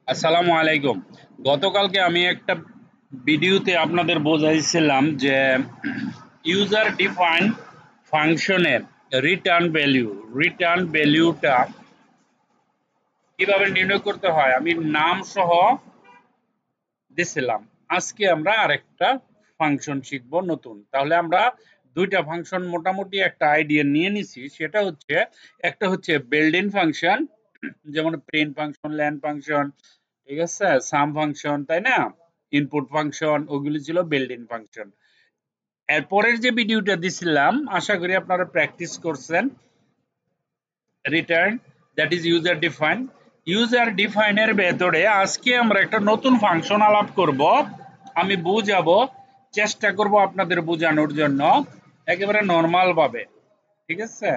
আসসালামু আলাইকুম। গতকালকে আমি একটা ভিডিওতে আপনাদের বোঝাইছিলাম যে ইউজার ডিফাইন ফাংশনের রিটার্ন ভ্যালুটা কিভাবে নির্ণয় করতে হয় আমি নাম সহ দিছিলাম। আজকে আমরা আরেকটা ফাংশন শিখব নতুন। তাহলে আমরা দুইটা ফাংশন মোটামুটি একটা আইডিয়া নিয়ে নিছি। সেটা হচ্ছে একটা হচ্ছে বিল্ট ইন ফাংশন, যেমন প্রিন্ট ফাংশন, ল্যান ফাংশন, ঠিক আছে, সাম ফাংশন, তাই না, ইনপুট ফাংশন, ওগুলি ছিল বিল্ট ইন ফাংশন। এরপরের যে ভিডিওটা দিছিলাম আশা করি আপনারা প্র্যাকটিস করছেন, return, that is user define. User ডিফাইনের ভেতরে আজকে আমরা একটা নতুন ফাংশন আলাপ করব। আমি বুঝাবো, চেষ্টা করব আপনাদের বোঝানোর জন্য একেবারে নর্মাল ভাবে, ঠিক আছে।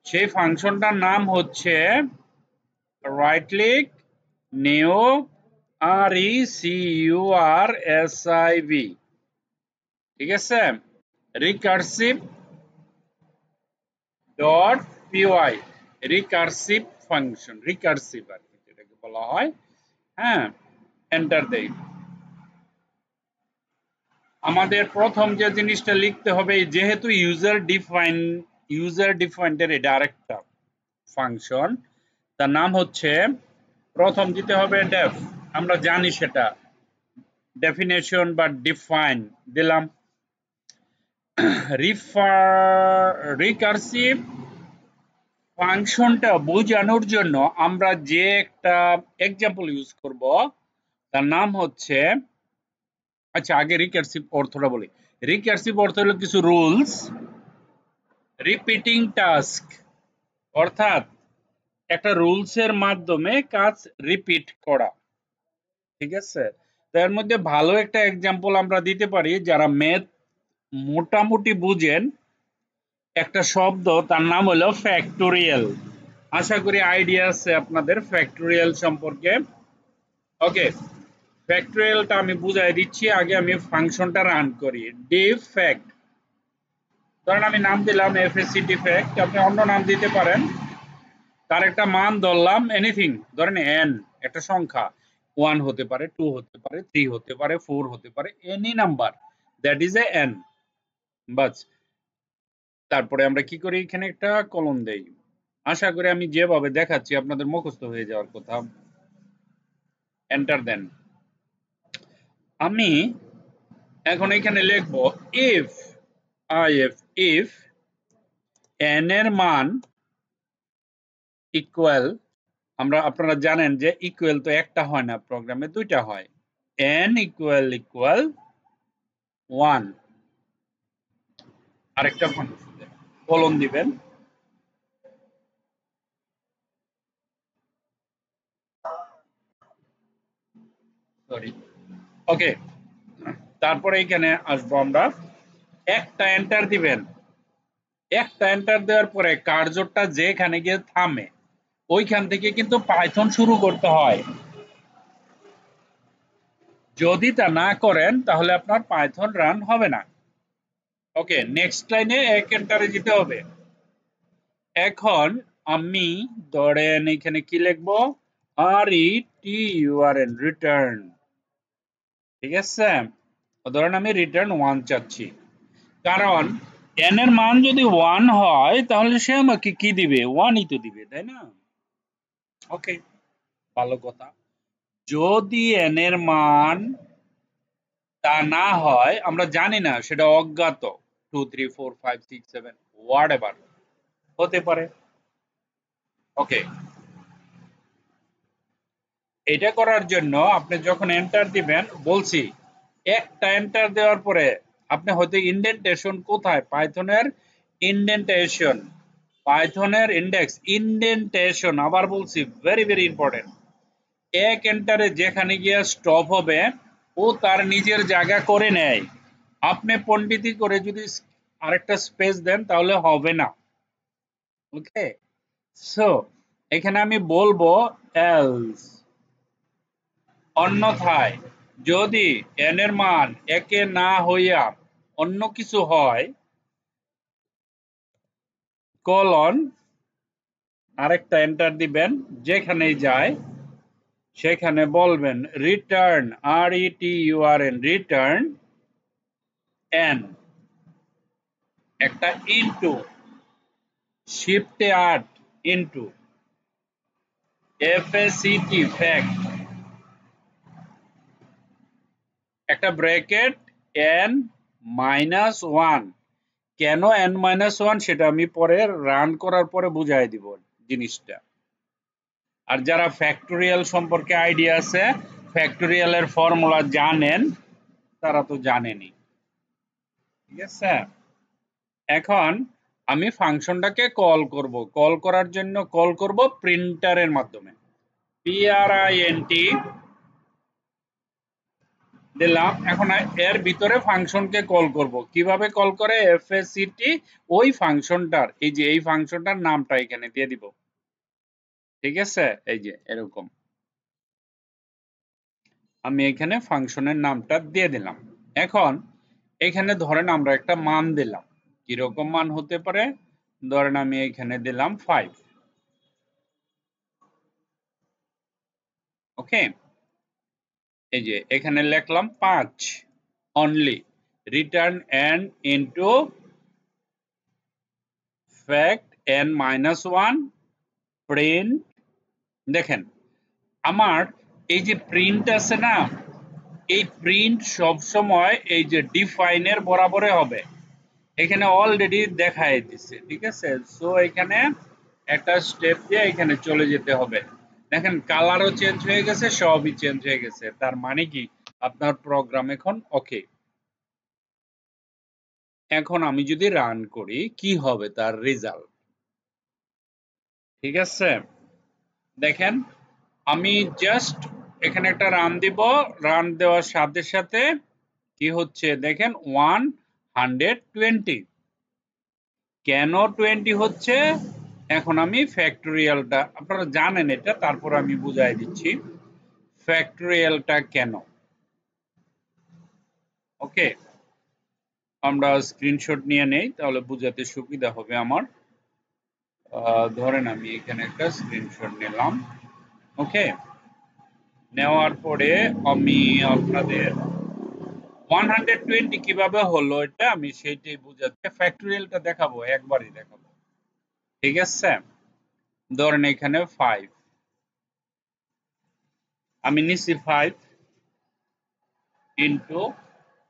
সেই ফাংশনটার নাম হচ্ছে রাইট ক্লিক নিউ RECURSIV, ঠিক আছে, recursive dot PY, recursive function, recursive আর কি যেটাকে বলা হয়। হ্যাঁ, এন্টার দেই। আমাদের প্রথম যে জিনিসটা লিখতে হবে, যেহেতু ইউজার ডিফাইন্ডের এটা আরেকটা ফাংশন, তার নাম হচ্ছে, প্রথম দিতে হবে ডেফ, আমরা জানি সেটা, ডেফিনেশন বা ডিফাইন দিলাম। রিকারসিভ ফাংশনটা বোঝানোর জন্য আমরা যে একটা এক্সাম্পল ইউজ করব তার নাম হচ্ছে, আচ্ছা আগে রিকারসিভ অর্থটা বলি। রিকারসিভ অর্থ হলো কিছু রুলস, রিপিটিং টাস্ক, অর্থাৎ একটা রুলস এর মাধ্যমে কাজ রিপিট করা, ঠিক আছে। তার মধ্যে ভালো একটা এক্সাম্পল আমরা দিতে পারি, যারা ম্যাথ মোটামুটি বুঝেন, একটা শব্দ তার নাম হলো ফ্যাক্টোরিয়াল। আশা করি আইডিয়া আছে আপনাদের ফ্যাক্টোরিয়াল সম্পর্কে। ওকে, ফ্যাক্টোরিয়ালটা আমি বুঝাই দিচ্ছি, আগে আমি ফাংশনটা রান করি। ডিফ ফ্যাক্ট, ধরেন আমি নাম দিলাম এফএসসি ডিফ্যাক্ট, আপনি অন্য নাম দিতে পারেন। তার একটা মান ধরলাম এনিথিং, ধরেন এন, একটা সংখ্যা, 1 হতে পারে, 2 হতে পারে, 3 হতে পারে, 4 হতে পারে, any number, that is a N. বাস, তারপরে আমরা কি করি, এখানে একটা কলম দেই। আশা করি আমি যেভাবে দেখাচ্ছি আপনাদের মুখস্থ হয়ে যাওয়ার কথা। এন্টার দেন। আমি এখন এখানে লিখবো ইফ ইফ n এর মান ইকুয়াল, আপনারা জানেন যে ইকুয়াল তো একটা হয় না, প্রোগ্রামে দুইটা হয়। n ইকুয়াল 1, আরেকটা কলন দিবেন। সরি, ওকে, তারপরে এখানে আসবো আমরা, একটা এন্টার দিবেন। একটা এন্টার দেওয়ার পরে কার্যটা যেখানে গিয়ে থামে ওইখান থেকে কিন্তু পাইথন শুরু করতে হয়। যদি তা না করেন তাহলে আপনার পাইথন রান হবে না। ওকে, নেক্সট লাইনে এক এন্টারে যেতে হবে। এখন আমি ধরেন এখানে কি লিখবো, RETURN, রিটার্ন, ঠিক আছে। ধরেন আমি রিটার্ন 1 চাচ্ছি, কারণ n এর মান যদি 1 হয় তাহলে সে আমাকে কি দিবে, 1ই তো দিবে, তাই না। ওকে, ভালো কথা। যদি n এর মান তা না হয়, আমরা জানি না, সেটা অজ্ঞাত, 2 3 4 5 6 7 হোয়াট এভার হতে পারে। ওকে, এটা করার জন্য আপনি যখন এন্টার দিবেন, বলছি একটা এন্টার দেওয়ার পরে আপনি হয়তো ইন্ডেন্টেশন, কোথায় পাইথনের ইন্ডেন্টেশন, পাইথনের ইন্ডেক্স ইন্ডেন্টেশন, আবার বলছি ভেরি ভেরি ইম্পর্টেন্ট, এক এন্টারে যেখানে গিয়ে স্টপ হবে ও তার নিজের জায়গা করে নেয়। আপনি পণ্ডিতি করে যদি আরেকটা স্পেস দেন তাহলে হবে না। ওকে, সো এখানে আমি বলবো এলস, অন্যথায় যদি n এর মান একে না হইয়া অন্য কিছু হয়, কলন আরেকটা এন্টার দিবেন যেখানেই যায়, সেখানে বলবেন রিটার্ন রিটার্ন n একটা ইনটু শিফটে 8 ইনটু FACT ফ্যাক্ট একটা ব্র্যাকেট n মাইনাস 1 কেন n মাইনাস 1 সেটা আমি পরে রান করার পরে বুঝাই দিব জিনিসটা। আর যারা ফ্যাক্টোরিয়াল সম্পর্কে আইডিয়া আছে, ফ্যাক্টোরিয়ালের ফর্মুলা জানেন, তারা তো জানেনই। ঠিক আছে, এখন আমি ফাংশনটাকে কল করব। কল করার জন্য কল করব প্রিন্টারের মাধ্যমে। print দিলাম। এখন এর ভিতরে ফাংশনকে কল করব। কিভাবে কল করে? FACT ওই ফাংশনটার, এই যে এই ফাংশনটার নামটা এখানে দিয়ে দিব। ঠিক আছে, এই যে এরকম আমি এখানে ফাংশনের নামটা দিয়ে দিলাম। এখন এখানে ধরেন আমরা একটা মান দিলাম। কিরকম মান হতে পারে? ধরেন আমি এখানে দিলাম 5। ওকে, এই যে এখানে লিখলাম 5 only return n into fact n minus 1 print. দেখেন আমার এই যে প্রিন্ট আছে না, এই প্রিন্ট সব সময় এই যে ডিফাইনের বরাবরে হবে। এখানে অলরেডি দেখাই দিচ্ছে। ঠিক আছে, সো এখানে একটা স্টেপ দিয়ে এখানে চলে যেতে হবে। দেখেন কালারও চেঞ্জ হয়ে গেছে, সবই চেঞ্জ হয়ে গেছে। তার মানে কি আপনার প্রোগ্রাম এখন ওকে। এখন আমি যদি রান করি কি হবে তার রেজাল্ট? ঠিক আছে, দেখেন আমি জাস্ট এখানে একটা রান দিব। রান দেওয়ার সাথে সাথে কি হচ্ছে দেখেন 120। কেন 20 হচ্ছে? এখন আমি ফ্যাক্টোরিয়ালটা, আপনারা জানেন এটা, তারপর আমি বুঝাই দিচ্ছি ফ্যাক্টোরিয়ালটা কেন। ওকে, আমরা স্ক্রিনশট নিয়ে নেই, তাহলে বুঝাতে সুবিধা হবে আমার। ধরেন আমি এখানে একটা স্ক্রিনশট নিলাম। ওকে, নেওয়ার পরে আমি আপনাদের 120 কিভাবে হলো এটা আমি সেইটাই বুঝাতে, ফ্যাক্টোরিয়ালটা দেখাবো, একবারই দেখাবো। ঠিক আছে, ধরেন এখানে 5 আমি নিচ্ছি 5 ইন্টু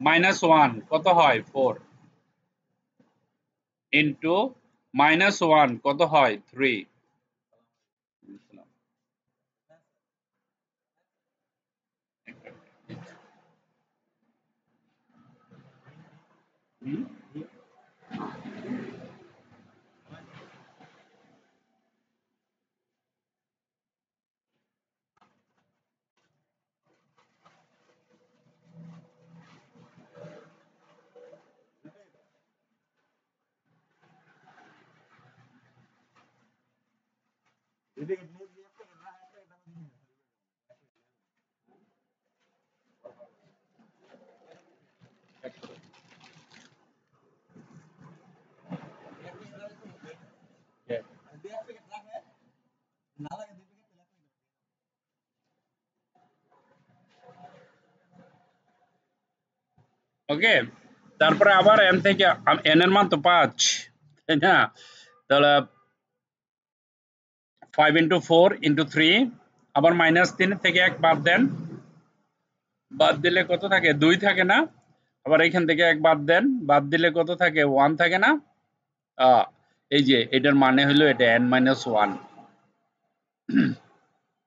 মাইনাস 1 কত হয় 4 ইন্টু মাইনাস 1 কত হয় 3। ওকে, তারপরে আবার n থেকে n এর মান তো 5, তাই না? তাহলে 5 ইন্টু 4 ইন্টু 3, আবার মাইনাস 3 থেকে 1 বাদ দেন। বাদ দিলে কত থাকে? 2 থাকে না? আবার এখান থেকে 1 বাদ দেন, বাদ দিলে কত থাকে? 1 থাকে না? এই যে এটার মানে হলো এটা n মাইনাস 1।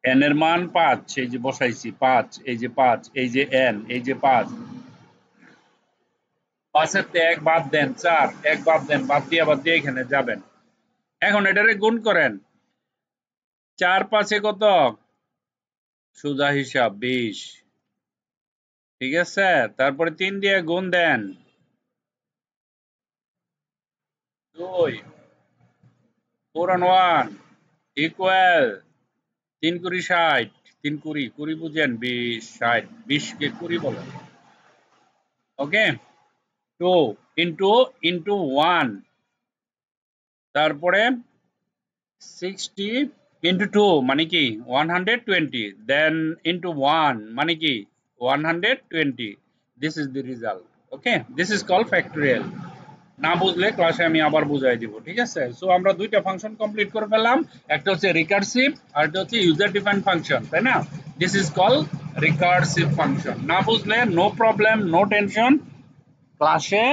n এর মান 5, এই যে বসাইছি 5, এই যে 5, এই যে n, এই যে 5, 5 এর থেকে 1 বাদ দেন 4, 1 বাদ দেন, বাদ দিয়ে এখানে যাবেন। এখন এটারে গুণ করেন। 4 5 এ কত? সোজা হিসাব 20। ঠিক আছে, তারপরে 3 দিয়ে গুণ দেন। 2 4 and 1 ইকুয়াল 3 কুড়ি 60, 3 কুড়ি, কুড়ি বুঝেন 20 60, 20 কে কুড়ি বলেন। ওকে, 2 ইন্টু ইন্টু 1, তারপরে 60 into 2 মানে কি 120, then into 1 মানে কি 120. This is the result. Okay, this is called factorial. না বুঝলে ক্লাসে আমি আবার বুঝাই দিব, ঠিক আছে? সো আমরা দুইটা ফাংশন কমপ্লিট করে ফেললাম, একটা হচ্ছে রিকার্সিভ আর একটা হচ্ছে ইউজার ডিফাইন্ড ফাংশন, তাই না? This is call recursive function. না বুঝলে নো প্রবলেম, নো টেনশন, ক্লাসে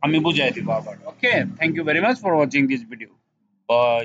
আমি বুঝাই দিব আবার। Okay, thank you very much for watching this video. By.